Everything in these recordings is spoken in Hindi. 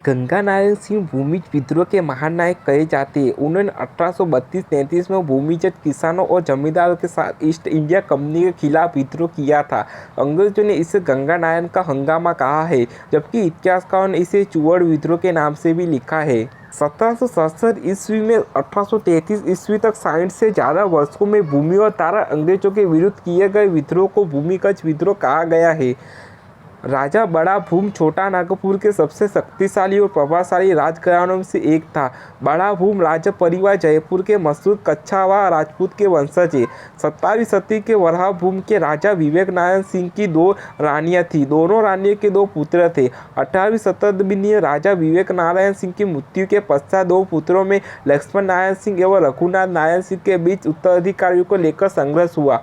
गंगा नारायण सिंह भूमिज विद्रोह के महानायक कहे जाते हैं। उन्होंने 1832-33 में भूमिजट किसानों और जमींदारों के साथ ईस्ट इंडिया कंपनी के खिलाफ विद्रोह किया था। अंग्रेजों ने इसे गंगा नारायण का हंगामा कहा है, जबकि इतिहासकारों ने इसे चुअड़ विद्रोह के नाम से भी लिखा है। 1767 ईस्वी में 1833 ईस्वी तक 60 से ज़्यादा वर्षों में भूमि और तारा अंग्रेजों के विरुद्ध किए गए विद्रोह को भूमिगत विद्रोह कहा गया है। राजा बड़ा भूम छोटा नागपुर के सबसे शक्तिशाली और प्रभावशाली राजघरानों में से एक था। बड़ा भूम राजा परिवार जयपुर के मशहूर कच्छावा राजपूत के वंशज है। 17वीं सदी के वराह भूम के राजा विवेक नारायण सिंह की 2 रानियां थीं। दोनों रानियों के 2 पुत्र थे। 18वीं शताब्दी में राजा विवेक नारायण सिंह की मृत्यु के पश्चात 2 पुत्रों में लक्ष्मण नारायण सिंह एवं रघुनाथ नारायण सिंह के बीच उत्तराधिकारियों को लेकर संघर्ष हुआ।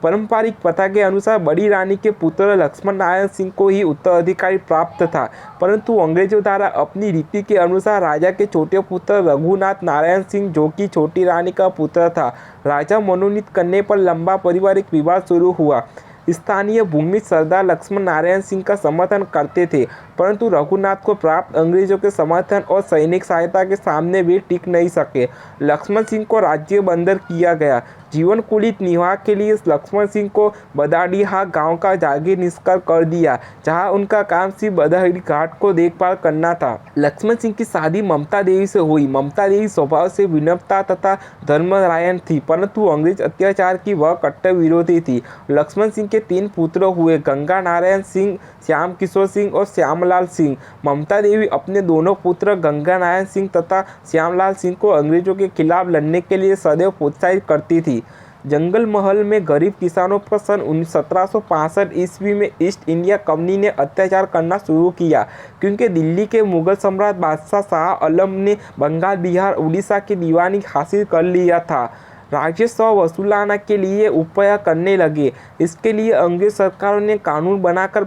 पारंपरिक प्रथा के अनुसार बड़ी रानी के पुत्र लक्ष्मण नारायण सिंह को ही उत्तराधिकारी प्राप्त था, परंतु अंग्रेजों द्वारा अपनी रीति के अनुसार राजा के छोटे पुत्र रघुनाथ नारायण सिंह, जो कि छोटी रानी का पुत्र था, राजा मनोनीत करने पर लंबा पारिवारिक विवाद शुरू हुआ। स्थानीय भूमिज सरदार लक्ष्मण नारायण सिंह का समर्थन करते थे, परंतु रघुनाथ को प्राप्त अंग्रेजों के समर्थन और सैनिक सहायता के सामने वे टिक नहीं सके। लक्ष्मण सिंह को राज्य बंदर किया गया। जीवन कुलित निर्वाह के लिए लक्ष्मण सिंह को बदाडीहा गांव का जागीर निष्कर कर दिया, जहां उनका काम सिर्फ बदाडी घाट को देखभाल करना था। लक्ष्मण सिंह की शादी ममता देवी से हुई। ममता देवी स्वभाव से विनम्रता तथा धर्मरायण थी, परंतु अंग्रेज अत्याचार की वह कट्टर विरोधी थी। लक्ष्मण सिंह के 3 पुत्र हुए, गंगा नारायण सिंह, श्याम किशोर सिंह और श्यामलाल सिंह। ममता देवी अपने दोनों पुत्र गंगा नारायण सिंह तथा श्यामलाल सिंह को अंग्रेजों के खिलाफ लड़ने के लिए सदैव प्रोत्साहित करती थी। जंगल महल में गरीब किसानों पर सन 1765 ईस्वी में ईस्ट इंडिया कंपनी ने अत्याचार करना शुरू किया, क्योंकि दिल्ली के मुगल सम्राट बादशाह शाह आलम ने बंगाल, बिहार, उड़ीसा की दीवानी हासिल कर लिया था। राजस्व वसूलाने के लिए उपाय करने लगे। इसके लिए अंग्रेज सरकारों ने कानून बनाकर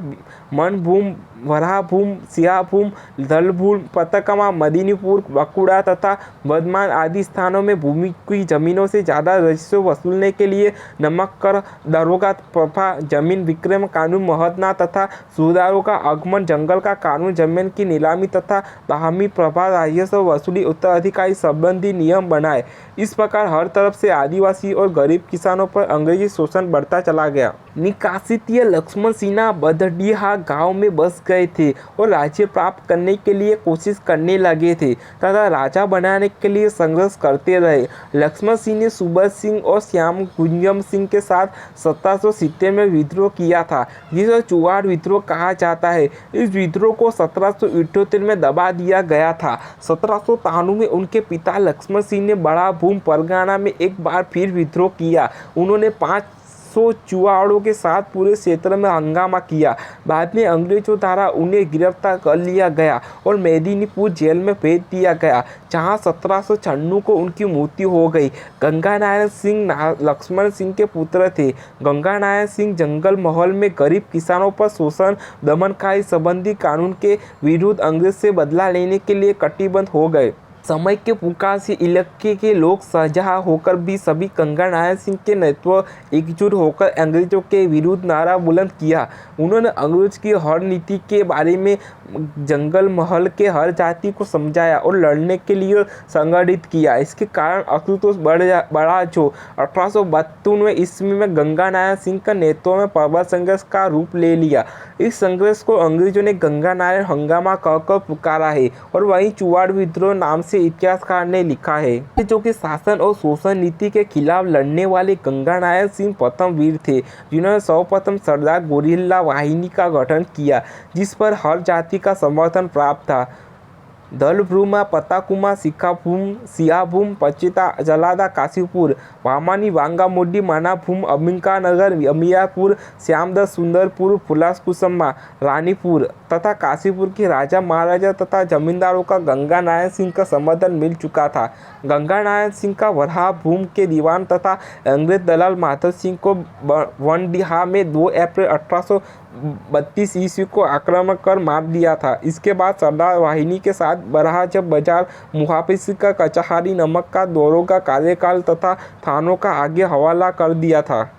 मनभूम, वराहभूम, सियाभूम, दलभूम, पतकमा, मदीनीपुर, बकुड़ा तथा बर्धमान आदि स्थानों में भूमि की जमीनों से ज़्यादा राजस्व वसूलने के लिए नमक कर, दरोगा प्रथा, जमीन विक्रय कानून, महतना तथा सूरदारों का आगमन, जंगल का कानून, जमीन की नीलामी तथा बाहमी प्रभा, राजस्व वसूली, उत्तराधिकारी संबंधी नियम बनाए। इस प्रकार हर तरफ से आदिवासी और गरीब किसानों पर अंग्रेजी शोषण बढ़ता चला गया। निकासितीय लक्ष्मण सिन्हा बदडीहा गांव में बस गए थे और राज्य प्राप्त करने के लिए कोशिश करने लगे थे तथा राजा बनाने के लिए संघर्ष करते रहे। लक्ष्मण सिंह ने सुबह सिंह और श्याम गुंजम सिंह के साथ 1770 में विद्रोह किया था, जिसे चुआड़ विद्रोह कहा जाता है। इस विद्रोह को 1778 में दबा दिया गया था। 1793 में उनके पिता लक्ष्मण सिंह ने बड़ा भूम परगना में एक बार फिर विद्रोह किया। उन्होंने 500 चुआड़ों के साथ पूरे क्षेत्र में हंगामा किया। बाद में अंग्रेजों द्वारा उन्हें गिरफ्तार कर लिया गया और मेदिनीपुर जेल में भेज दिया गया, जहां 1796 को उनकी मृत्यु हो गई। गंगा नारायण सिंह लक्ष्मण सिंह के पुत्र थे। गंगा नारायण सिंह जंगल महल में गरीब किसानों पर शोषण, दमनकारी संबंधी कानून के विरुद्ध अंग्रेज से बदला लेने के लिए कटिबद्ध हो गए। समय के पुकार से इलाके के लोग सजहा होकर भी सभी गंगा नारायण सिंह के नेतृत्व एकजुट होकर अंग्रेजों के विरुद्ध नारा बुलंद किया। उन्होंने अंग्रेज की हर नीति के बारे में जंगल महल के हर जाति को समझाया और लड़ने के लिए संगठित किया। इसके कारण असंतोष बढ़ा, जो 1872 ईस्वी में गंगा नारायण सिंह का नेतृत्व में प्रबल संघर्ष का रूप ले लिया। इस संघर्ष को अंग्रेजों ने गंगा नारायण हंगामा कहकर पुकारा है और वहीं चुआड़ विद्रोह नाम से इतिहासकार ने लिखा है। जो कि शासन और शोषण नीति के खिलाफ लड़ने वाले गंगा नारायण सिंह प्रथम वीर थे, जिन्होंने सर्वप्रथम सरदार गोरिल्ला वाहिनी का गठन किया, जिस पर हर जाति का समर्थन प्राप्त था। दलभ्रूमा, पताकुमा, सिखाभूम, सियाभूम, पचिता, जलादा, काशीपुर, वामानी, वांगामोडी, मानाभूम, अंबिकानगर, अमियापुर, श्यामदस, सुंदरपुर, फुलाकुसुमा, रानीपुर तथा काशीपुर के राजा महाराजा तथा जमींदारों का गंगा नारायण सिंह का समर्थन मिल चुका था। गंगा नारायण सिंह का वराह भूम के दीवान तथा अंग्रेज दलाल माधव सिंह को वनडीहा में 2 अप्रैल 1832 ईस्वी को आक्रमण कर मार दिया था। इसके बाद सरदार वाहिनी के साथ बरहा जब बाजार, मुहाफिज का कचहरी, नमक का दौरों का कार्यकाल तथा थानों का आगे हवाला कर दिया था।